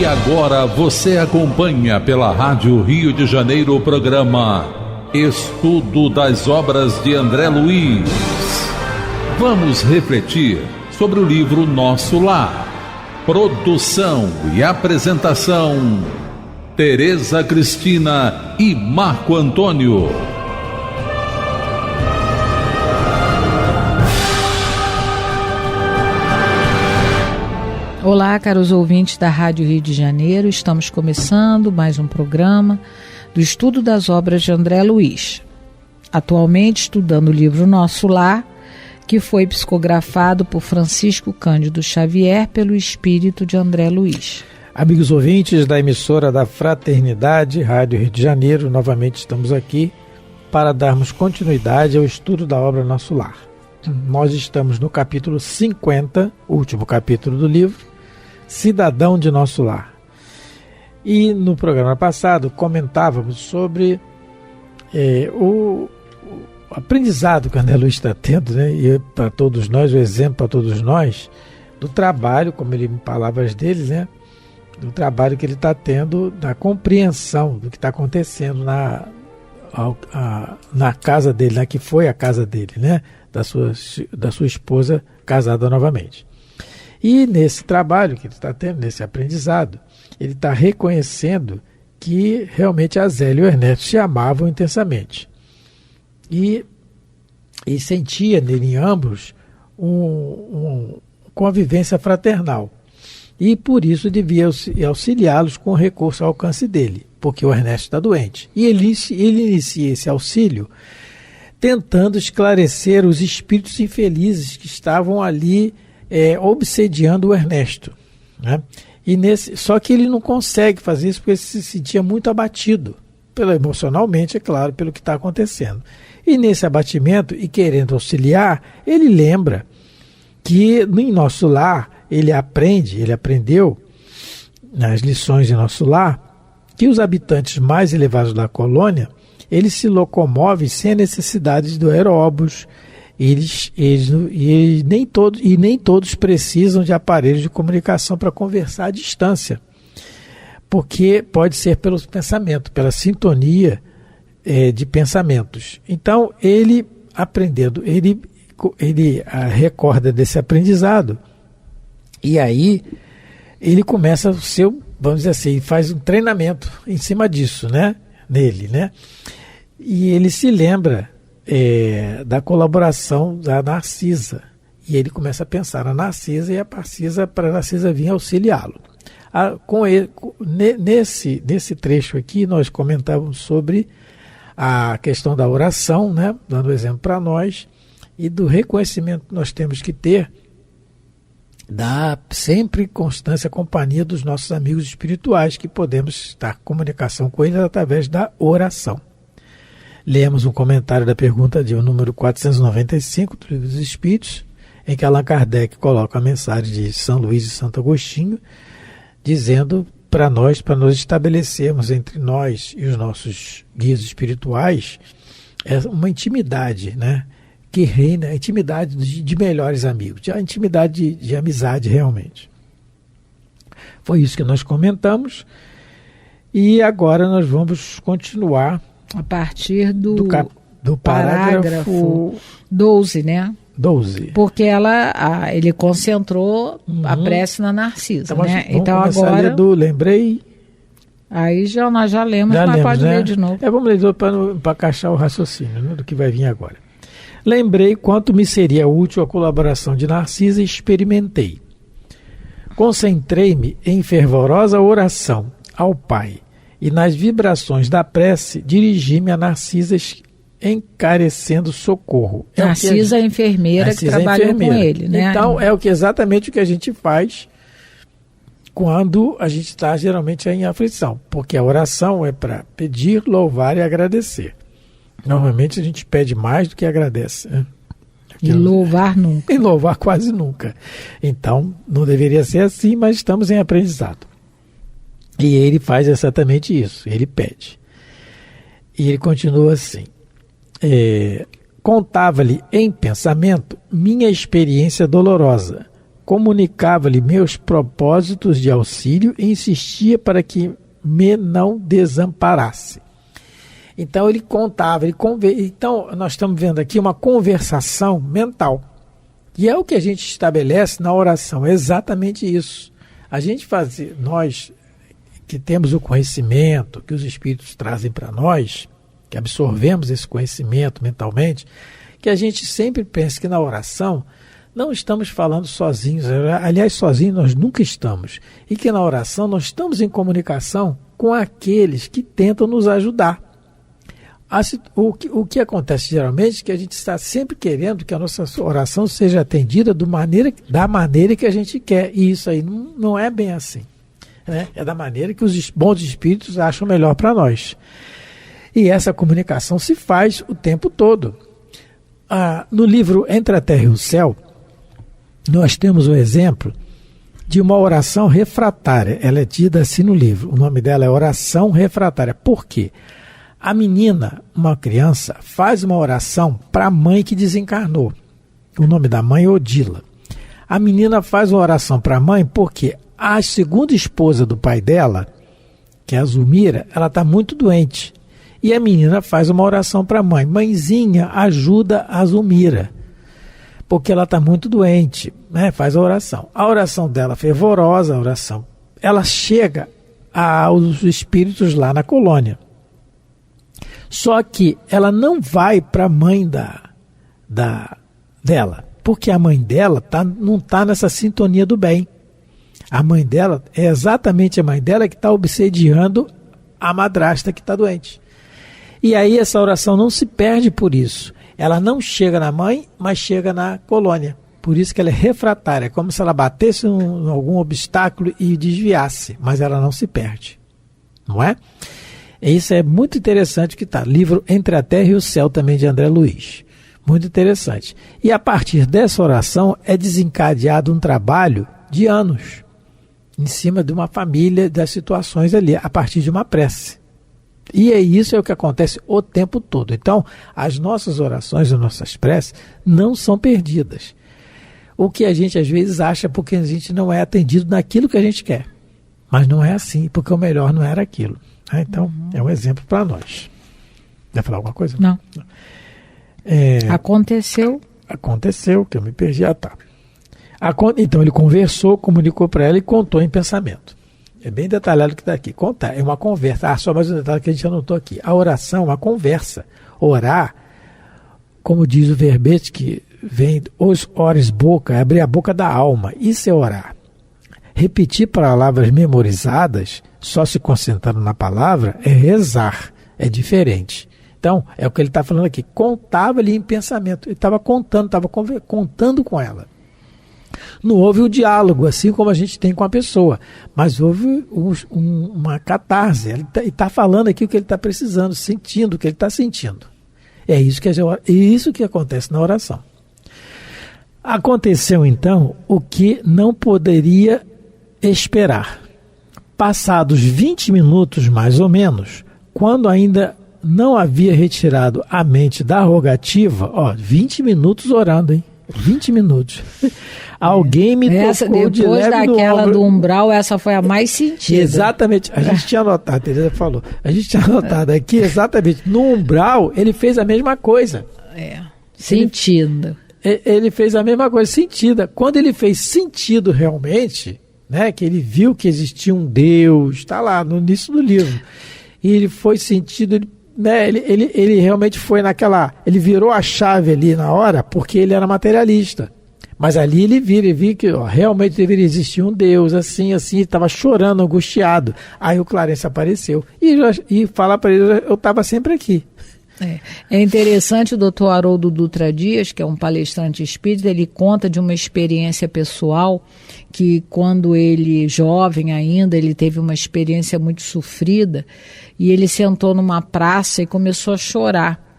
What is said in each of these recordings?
E agora você acompanha pela Rádio Rio de Janeiro o programa Estudo das Obras de André Luiz. Vamos refletir sobre o livro Nosso Lar. Produção e apresentação, Tereza Cristina e Marco Antônio. Olá, caros ouvintes da Rádio Rio de Janeiro. Estamos começando mais um programa do estudo das obras de André Luiz. Atualmente estudando o livro Nosso Lar, que foi psicografado por Francisco Cândido Xavier pelo espírito de André Luiz. Amigos ouvintes da emissora da Fraternidade, Rádio Rio de Janeiro, novamente estamos aqui para darmos continuidade ao estudo da obra Nosso Lar. Nós estamos no capítulo 50, último capítulo do livro, Cidadão de Nosso Lar. E no programa passado comentávamos sobre o aprendizado que o André Luiz está tendo, né? E para todos nós, o exemplo para todos nós, do trabalho, como ele, em palavras deles, né? Do trabalho que ele está tendo, da compreensão do que está acontecendo na casa dele, que foi a casa dele, né? Da sua esposa casada novamente. E nesse trabalho que ele está tendo, nesse aprendizado, ele está reconhecendo que realmente a Zélia e o Ernesto se amavam intensamente. E sentia nele, em ambos, uma convivência fraternal. E por isso devia auxiliá-los com o recurso ao alcance dele, porque o Ernesto está doente. E ele inicia esse auxílio tentando esclarecer os espíritos infelizes que estavam ali obsediando o Ernesto, né? Só que ele não consegue fazer isso porque ele se sentia muito abatido, emocionalmente, é claro, pelo que está acontecendo. E nesse abatimento, e querendo auxiliar, ele lembra que em Nosso Lar, ele aprendeu nas lições de Nosso Lar, que os habitantes mais elevados da colônia, eles se locomovem sem a necessidade do aeróbus, e nem todos precisam de aparelhos de comunicação para conversar à distância, porque pode ser pelo pensamento, pela sintonia de pensamentos. Então, ele aprendendo, ele recorda desse aprendizado, e aí ele começa o seu, vamos dizer assim, faz um treinamento em cima disso, né? Nele, né? E ele se lembra da colaboração da Narcisa, e ele começa a pensar na Narcisa, e para a Narcisa vir auxiliá-lo. Nesse trecho aqui nós comentávamos sobre a questão da oração, né? Dando exemplo para nós, e do reconhecimento que nós temos que ter da sempre constância companhia dos nossos amigos espirituais, que podemos estar em comunicação com eles através da oração. Lemos um comentário da pergunta de número 495 do Livro dos Espíritos, em que Allan Kardec coloca a mensagem de São Luís e Santo Agostinho, dizendo para nós estabelecermos entre nós e os nossos guias espirituais uma intimidade, né? Que reina, a intimidade de melhores amigos, a intimidade de amizade realmente. Foi isso que nós comentamos, e agora nós vamos continuar a partir do parágrafo 12, né? 12. Porque ele concentrou a prece na Narcisa, então, né? Então agora lembrei. Aí nós já lemos, mas pode ler de novo. Vamos ler para encaixar o raciocínio, né, do que vai vir agora. Lembrei quanto me seria útil a colaboração de Narcisa e experimentei. Concentrei-me em fervorosa oração ao Pai, e nas vibrações da prece dirigi-me a Narcisa encarecendo socorro. Narcisa é a enfermeira que trabalhou com ele, né? Então exatamente o que a gente faz quando a gente está geralmente em aflição, porque a oração é para pedir, louvar e agradecer. Normalmente a gente pede mais do que agradece, né? E louvar nunca. E louvar quase nunca. Então não deveria ser assim, mas estamos em aprendizado. E ele faz exatamente isso, ele pede. E ele continua assim: contava-lhe em pensamento minha experiência dolorosa, comunicava-lhe meus propósitos de auxílio e insistia para que me não desamparasse. Então ele contava, então nós estamos vendo aqui uma conversação mental. E é o que a gente estabelece na oração, é exatamente isso. Nós que temos o conhecimento que os Espíritos trazem para nós, que absorvemos esse conhecimento mentalmente, que a gente sempre pensa que na oração não estamos falando sozinhos, aliás, sozinhos nós nunca estamos, e que na oração nós estamos em comunicação com aqueles que tentam nos ajudar. O que acontece geralmente é que a gente está sempre querendo que a nossa oração seja atendida da maneira que a gente quer, e isso aí não é bem assim, né? É da maneira que os bons espíritos acham melhor para nós. E essa comunicação se faz o tempo todo. No livro Entre a Terra e o Céu, nós temos o exemplo de uma oração refratária. Ela é dita assim no livro. O nome dela é oração refratária. Por quê? A menina, uma criança, faz uma oração para a mãe que desencarnou. O nome da mãe é Odila. A menina faz uma oração para a mãe porque a segunda esposa do pai dela, que é a Zulmira, ela está muito doente. E a menina faz uma oração para a mãe. Mãezinha, ajuda a Zulmira, porque ela está muito doente, né? Faz a oração. A oração dela, fervorosa, ela chega aos espíritos lá na colônia. Só que ela não vai para a mãe dela, porque a mãe dela não está nessa sintonia do bem. A mãe dela é exatamente a mãe dela que está obsediando a madrasta que está doente. E aí essa oração não se perde por isso. Ela não chega na mãe, mas chega na colônia. Por isso que ela é refratária, é como se ela batesse em algum obstáculo e desviasse, mas ela não se perde. Não é? Isso é muito interessante que está. Livro Entre a Terra e o Céu, também de André Luiz. Muito interessante. E a partir dessa oração é desencadeado um trabalho de anos em cima de uma família, das situações ali, a partir de uma prece. E isso é o que acontece o tempo todo. Então, as nossas orações, as nossas preces, não são perdidas. O que a gente às vezes acha porque a gente não é atendido naquilo que a gente quer. Mas não é assim, porque o melhor não era aquilo. Então, é um exemplo para nós. Quer falar alguma coisa? Não. Aconteceu, que eu me perdi. Então, ele conversou, comunicou para ela e contou em pensamento. É bem detalhado o que está aqui. Contar é uma conversa. Só mais um detalhe que a gente anotou aqui. A oração é uma conversa. Orar, como diz o verbete que vem, os ores boca, é abrir a boca da alma. Isso é orar. Repetir palavras memorizadas, só se concentrando na palavra, é rezar. É diferente. Então, é o que ele está falando aqui. Contava-lhe em pensamento. Ele estava contando com ela. Não houve o diálogo, assim como a gente tem com a pessoa, mas houve uma catarse. Ele está falando aqui o que ele está precisando, sentindo o que ele está sentindo. É isso que acontece na oração. Aconteceu então o que não poderia esperar. Passados 20 minutos mais ou menos, quando ainda não havia retirado a mente da rogativa, 20 minutos orando, hein? 20 minutos. Alguém me tocou de leve depois daquela do umbral, essa foi a mais sentida. Exatamente. A gente tinha anotado, a Tereza falou, a gente tinha anotado aqui exatamente. No umbral, ele fez a mesma coisa. Sentindo. Ele fez a mesma coisa, sentida. Quando ele fez sentido realmente, né, que ele viu que existia um Deus, está lá no início do livro, e ele foi sentido, ele realmente foi ele virou a chave ali na hora, porque ele era materialista. Mas ali ele viu que realmente deveria existir um Deus, assim, ele estava chorando, angustiado. Aí o Clarence apareceu e fala para ele, eu estava sempre aqui. É interessante o Dr. Haroldo Dutra Dias, que é um palestrante espírita, ele conta de uma experiência pessoal que quando ele, jovem ainda, ele teve uma experiência muito sofrida e ele sentou numa praça e começou a chorar.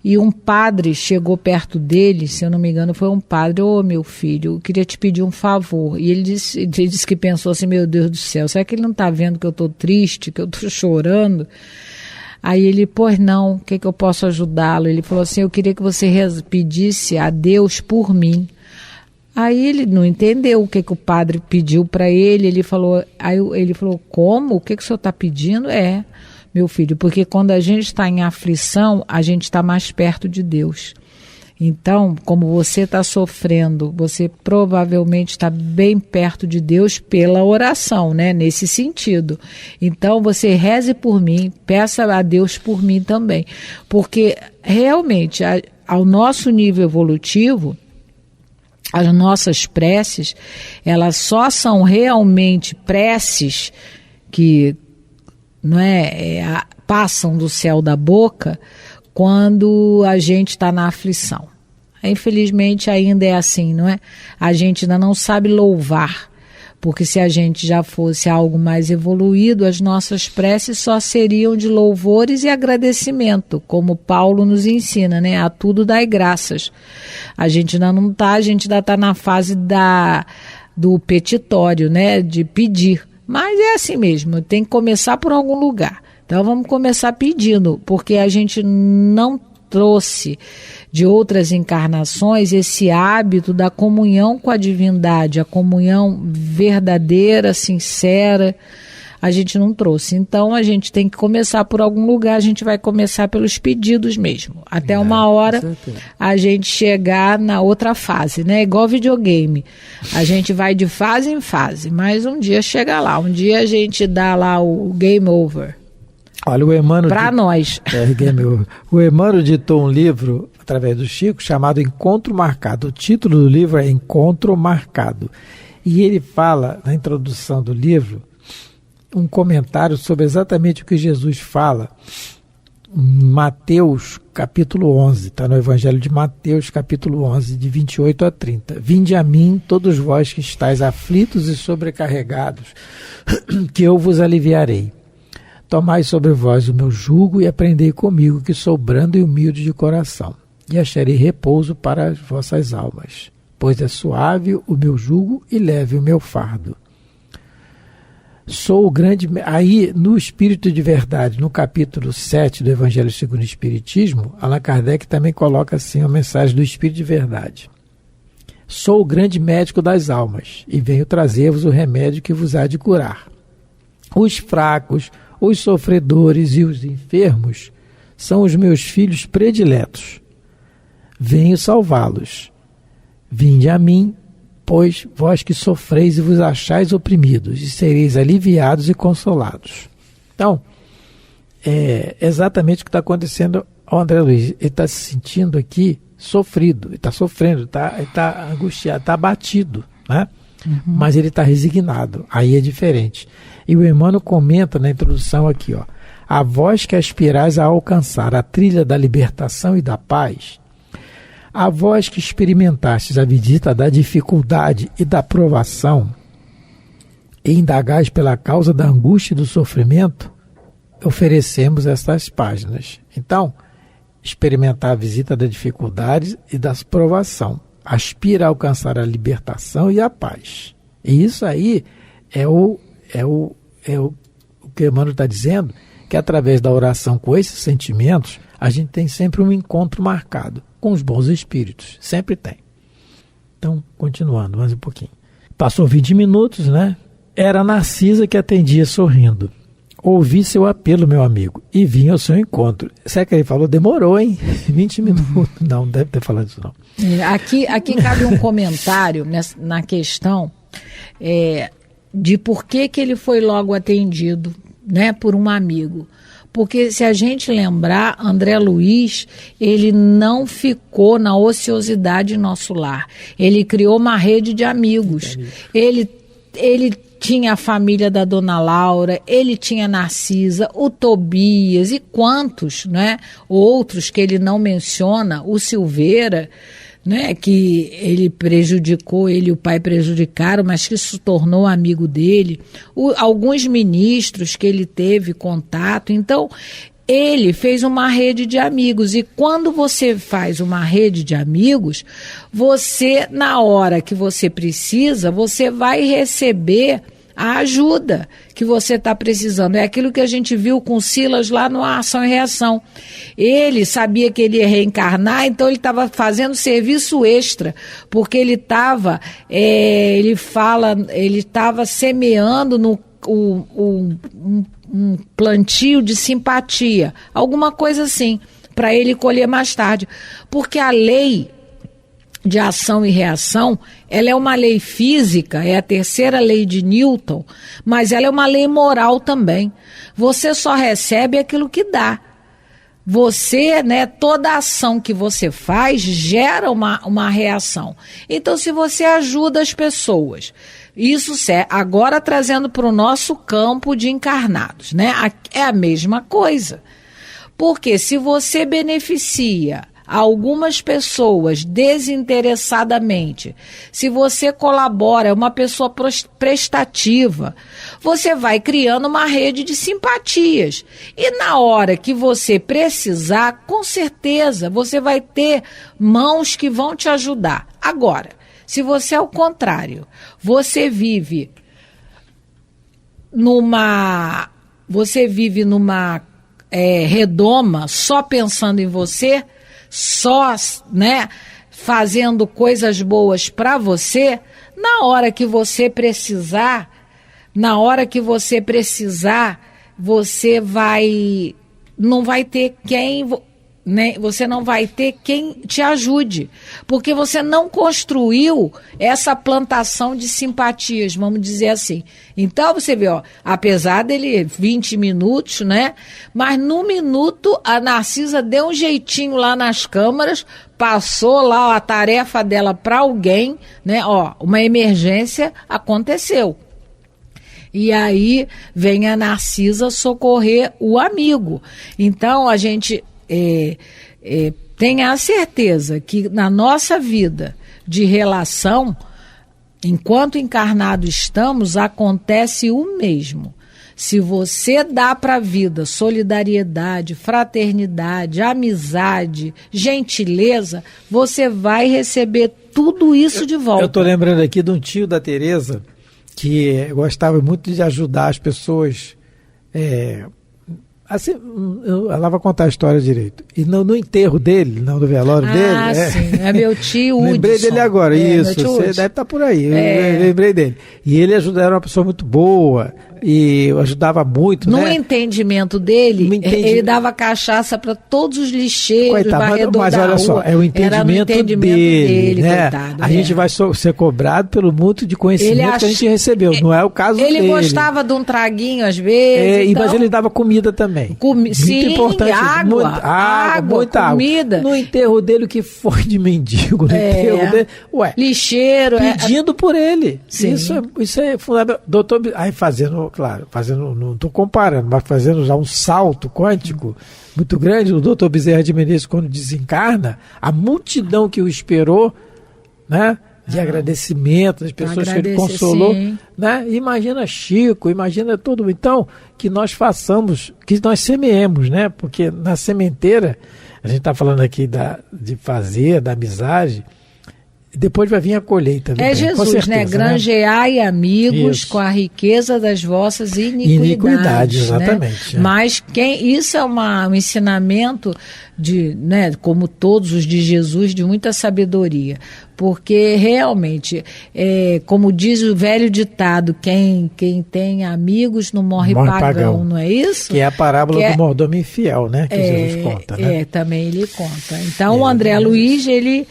E um padre chegou perto dele, se eu não me engano foi um padre, meu filho, eu queria te pedir um favor. E ele disse que pensou assim, meu Deus do céu, será que ele não está vendo que eu estou triste, que eu estou chorando? Aí ele, pois não, o que eu posso ajudá-lo? Ele falou assim, eu queria que você pedisse a Deus por mim. Aí ele não entendeu o que o padre pediu para ele. Ele falou, como? O que o senhor está pedindo? Meu filho, porque quando a gente está em aflição, a gente está mais perto de Deus. Então, como você está sofrendo, você provavelmente está bem perto de Deus pela oração, né? Nesse sentido. Então, você reze por mim, peça a Deus por mim também. Porque, realmente, ao nosso nível evolutivo, as nossas preces, elas só são realmente preces que passam do céu da boca quando a gente está na aflição. Infelizmente ainda é assim, não é? A gente ainda não sabe louvar, porque se a gente já fosse algo mais evoluído, as nossas preces só seriam de louvores e agradecimento, como Paulo nos ensina, né? A tudo dai graças. A gente ainda não está, a gente ainda está na fase do petitório, né? De pedir. Mas é assim mesmo, tem que começar por algum lugar. Então vamos começar pedindo, porque a gente não trouxe de outras encarnações esse hábito da comunhão com a divindade, a comunhão verdadeira, sincera, a gente não trouxe. Então a gente tem que começar por algum lugar, a gente vai começar pelos pedidos mesmo, até uma hora a gente chegar na outra fase, né? Igual videogame, a gente vai de fase em fase, mas um dia chega lá, um dia a gente dá lá o game over. Olha, o Emmanuel... Para nós. O Emmanuel ditou um livro, através do Chico, chamado Encontro Marcado. O título do livro é Encontro Marcado. E ele fala, na introdução do livro, um comentário sobre exatamente o que Jesus fala em Mateus, capítulo 11. Está no Evangelho de Mateus, capítulo 11, de 28 a 30. Vinde a mim, todos vós que estáis aflitos e sobrecarregados, que eu vos aliviarei. Tomai sobre vós o meu jugo e aprendei comigo, que sou brando e humilde de coração, e acharei repouso para as vossas almas, pois é suave o meu jugo e leve o meu fardo. Sou o grande... Aí, no Espírito de Verdade, no capítulo 7 do Evangelho segundo o Espiritismo, Allan Kardec também coloca assim a mensagem do Espírito de Verdade. Sou o grande médico das almas, e venho trazer-vos o remédio que vos há de curar. Os fracos, os sofredores e os enfermos são os meus filhos prediletos. Venho salvá-los. Vinde a mim, pois vós que sofreis e vos achais oprimidos, e sereis aliviados e consolados. Então, é exatamente o que está acontecendo ao André Luiz. Ele está se sentindo aqui sofrido, ele está sofrendo, ele está angustiado, está abatido, né? Mas ele está resignado, aí é diferente. E o Emmanuel comenta na introdução aqui, ó, a vós que aspirais a alcançar a trilha da libertação e da paz, a vós que experimentastes a visita da dificuldade e da provação, e indagais pela causa da angústia e do sofrimento, oferecemos estas páginas. Então, experimentar a visita da dificuldade e da provação, aspira a alcançar a libertação e a paz. E isso aí é o que Emmanuel está dizendo, que através da oração com esses sentimentos, a gente tem sempre um encontro marcado com os bons espíritos. Sempre tem. Então, continuando mais um pouquinho. Passou 20 minutos, né? Era Narcisa que atendia sorrindo. Ouvi seu apelo, meu amigo, e vim ao seu encontro. Será que ele falou? Demorou, hein? 20 minutos. Não, não deve ter falado isso, não. Aqui cabe um comentário na questão de por que ele foi logo atendido, né, por um amigo. Porque se a gente lembrar, André Luiz, ele não ficou na ociosidade em nosso lar. Ele criou uma rede de amigos. Ele tinha a família da Dona Laura, ele tinha Narcisa, o Tobias e quantos, né, outros que ele não menciona, o Silveira, né, que ele prejudicou, ele e o pai prejudicaram, mas que se tornou amigo dele, alguns ministros que ele teve contato. Então, ele fez uma rede de amigos, e quando você faz uma rede de amigos, você, na hora que você precisa, você vai receber a ajuda que você está precisando. É aquilo que a gente viu com Silas lá no Ação e Reação. Ele sabia que ele ia reencarnar, então ele estava fazendo serviço extra, porque ele estava, ele estava semeando um plantio de simpatia, alguma coisa assim, para ele colher mais tarde. Porque a lei de ação e reação, ela é uma lei física, é a terceira lei de Newton, mas ela é uma lei moral também. Você só recebe aquilo que dá. Você, toda ação que você faz gera uma reação. Então, se você ajuda as pessoas, isso agora trazendo para o nosso campo de encarnados, é a mesma coisa. Porque se você beneficia algumas pessoas desinteressadamente, se você colabora, é uma pessoa prestativa, você vai criando uma rede de simpatias. E na hora que você precisar, com certeza, você vai ter mãos que vão te ajudar. Agora, se você, ao contrário, você vive numa redoma só pensando em você, só, fazendo coisas boas para você, na hora que você precisar, você não vai ter quem, você não vai ter quem te ajude, porque você não construiu essa plantação de simpatias, vamos dizer assim. Então você vê, apesar dele 20 minutos, mas no minuto a Narcisa deu um jeitinho lá nas câmaras, passou lá a tarefa dela para alguém, uma emergência aconteceu. E aí vem a Narcisa socorrer o amigo. Então a gente tenha a certeza que na nossa vida de relação, enquanto encarnado estamos, acontece o mesmo. Se você dá para a vida solidariedade, fraternidade, amizade, gentileza, você vai receber tudo isso de volta. Eu estou lembrando aqui de um tio da Tereza que gostava muito de ajudar as pessoas. Assim, ela vai contar a história direito. E no enterro dele, no velório dele. Sim, é meu tio Hudson. Lembrei dele agora, isso. Você deve estar por aí. Eu lembrei dele. E ele era uma pessoa muito boa e ajudava muito. No entendimento dele, ele dava cachaça para todos os lixeiros, coitado, mas olha só, é o entendimento dele, coitado, a gente vai ser cobrado pelo muito de conhecimento que a gente recebeu. Não é o caso dele. Ele gostava de um traguinho às vezes. Mas ele dava comida também. Sim, muito importante. Muita comida. Água. No enterro dele, o que foi de mendigo no enterro dele? Lixeiro. Pedindo por ele. Sim. Isso é fundamental. Doutor, aí fazendo, não estou comparando, mas fazendo já um salto quântico muito grande, o doutor Bezerra de Menezes, quando desencarna, a multidão que o esperou, de agradecimento, das pessoas que ele consolou, Imagina Chico, imagina todo mundo. Então, que nós façamos, que nós semeemos, porque na sementeira, a gente está falando aqui da amizade, depois vai vir a colheita. É Jesus, certeza, Granjeai amigos com a riqueza das vossas iniquidades. Exatamente. Mas isso é um ensinamento como todos os de Jesus, de muita sabedoria. Porque realmente, como diz o velho ditado, quem tem amigos não morre pagão, não é isso? Que é a parábola do mordomo infiel, que Jesus conta, também ele conta. Então o André Luiz, ele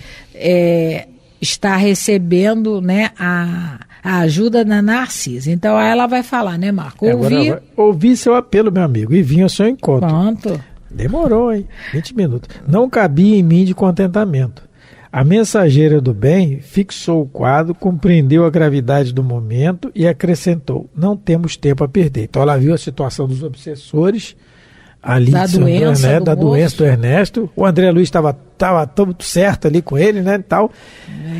está recebendo a ajuda da Narcisa. Então aí ela vai falar, Marco? Ouvi seu apelo, meu amigo, e vim ao seu encontro. Pronto. Demorou, 20 minutos. Não cabia em mim de contentamento. A mensageira do bem fixou o quadro, compreendeu a gravidade do momento e acrescentou: não temos tempo a perder. Então ela viu a situação dos obsessores ali da doença do Ernesto. O André Luiz estava tudo certo ali com ele, tal.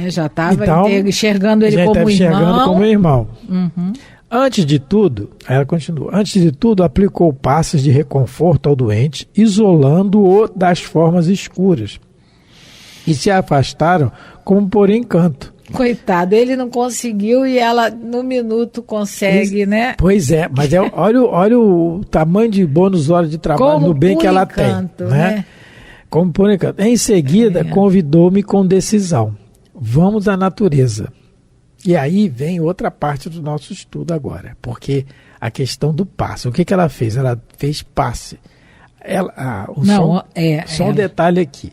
Já estava enxergando ele como irmão. Uhum. Antes de tudo, ela continua, aplicou passes de reconforto ao doente, isolando-o das formas escuras. E se afastaram como por encanto. Coitado, ele não conseguiu e ela no minuto consegue, né? Pois é, mas olha o tamanho de bônus horas de trabalho Como no bem que ela encanto, tem, né? Como por encanto. Em seguida, convidou-me com decisão. Vamos à natureza. E aí vem outra parte do nosso estudo agora, porque a questão do passe. O que ela fez? Ela fez passe. Só um detalhe aqui.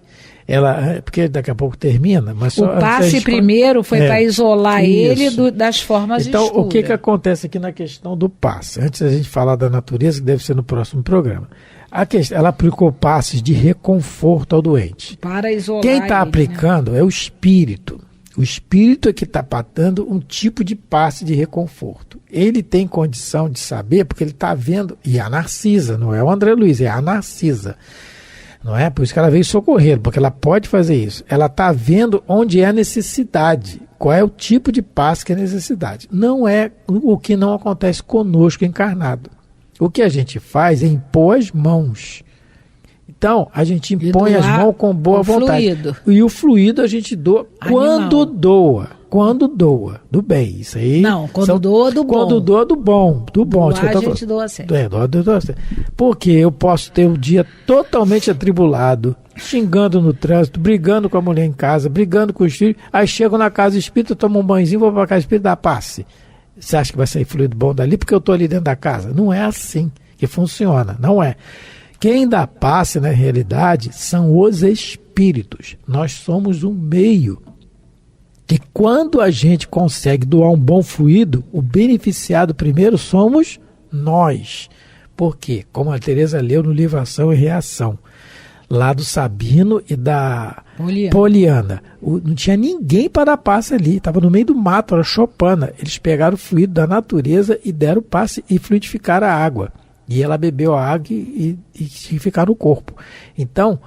Porque daqui a pouco termina, mas só o passe primeiro foi para isolar ele das formas então, escuras. O que acontece aqui na questão do passe? Antes da gente falar da natureza, que deve ser no próximo programa. Ela aplicou passes de reconforto ao doente. Para isolar. Quem está aplicando é o espírito. O espírito é que está dando um tipo de passe de reconforto. Ele tem condição de saber, porque ele está vendo, e a Narcisa, não é o André Luiz, é a Narcisa. Não é? Por isso que ela veio socorrer, porque ela pode fazer isso. Ela está vendo onde é a necessidade, qual é o tipo de passe que é a necessidade. Não é o que não acontece conosco encarnado. O que a gente faz é impor as mãos. Então, a gente impõe as mãos com boa vontade. Fluido. E o fluido a gente doa quando doa. Quando doa, do bem. Isso aí. Não, quando doa do bom. Quando doa do bom. Do bom. A gente doa certo. Doa certo. Porque eu posso ter um dia totalmente atribulado, xingando no trânsito, brigando com a mulher em casa, brigando com os filhos. Aí chego na casa espírita, tomo um banhozinho, vou para a casa espírita dar passe. Você acha que vai sair fluido bom dali porque eu estou ali dentro da casa? Não é assim que funciona. Não é. Quem dá passe, na realidade, são os espíritos. Nós somos um meio. E quando a gente consegue doar um bom fluido, o beneficiado primeiro somos nós. Por quê? Como a Teresa leu no livro Ação e Reação, lá do Sabino e da Poliana. Não tinha ninguém para dar passe ali, estava no meio do mato, era chopana. Eles pegaram o fluido da natureza e deram passe e fluidificaram a água. E ela bebeu a água e ficar no corpo. Então,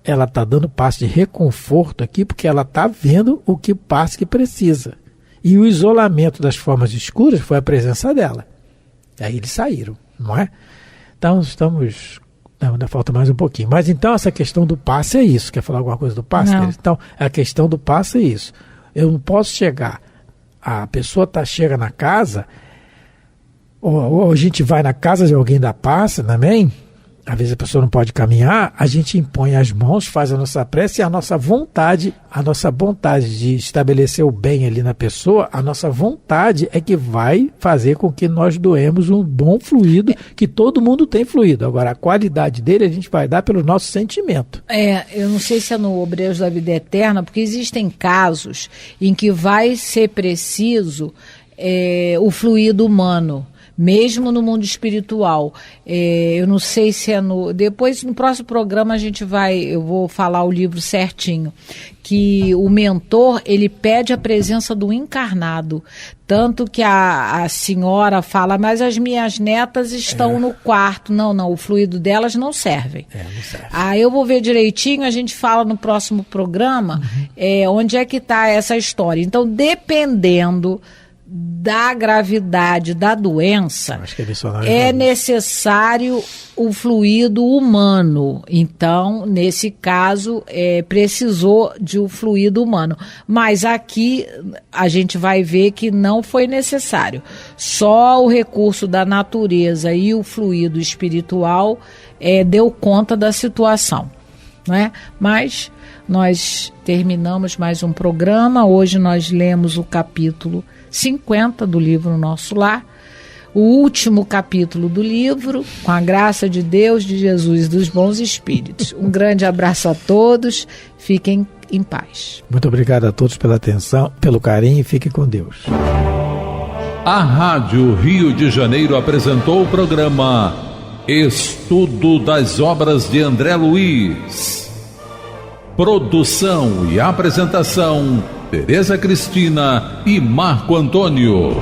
ela está dando passe de reconforto aqui, porque ela está vendo o que passe que precisa. E o isolamento das formas escuras foi a presença dela. Aí eles saíram, não é? Então, ainda falta mais um pouquinho. Mas então, essa questão do passe é isso. Quer falar alguma coisa do passe? Não. Então, a questão do passe é isso. Eu não posso chegar, a pessoa chega na casa... Ou a gente vai na casa de alguém da passe também, às vezes a pessoa não pode caminhar, a gente impõe as mãos, faz a nossa prece e a nossa vontade de estabelecer o bem ali na pessoa, a nossa vontade é que vai fazer com que nós doemos um bom fluido, que todo mundo tem fluido. Agora, a qualidade dele a gente vai dar pelo nosso sentimento. Eu não sei se é no Obreiros da Vida Eterna, porque existem casos em que vai ser preciso o fluido humano. Mesmo no mundo espiritual. Eu não sei se é depois, no próximo programa, eu vou falar o livro certinho, que o mentor, ele pede a presença do encarnado. Tanto que a senhora fala, mas as minhas netas estão no quarto. Não, o fluido delas não serve. Não serve. Aí eu vou ver direitinho, a gente fala no próximo programa, onde é que está essa história. Então, dependendo da gravidade da doença, é necessário o fluido humano. Então, nesse caso, precisou de um fluido humano. Mas aqui a gente vai ver que não foi necessário. Só o recurso da natureza e o fluido espiritual deu conta da situação, não é? Mas nós terminamos mais um programa. Hoje nós lemos o capítulo 50 do livro Nosso Lar, o último capítulo do livro, com a graça de Deus, de Jesus e dos bons espíritos. Um grande abraço a todos, fiquem em paz. Muito obrigado a todos pela atenção, pelo carinho e fiquem com Deus. A Rádio Rio de Janeiro apresentou o programa Estudo das Obras de André Luiz. Produção e apresentação: Tereza Cristina e Marco Antônio.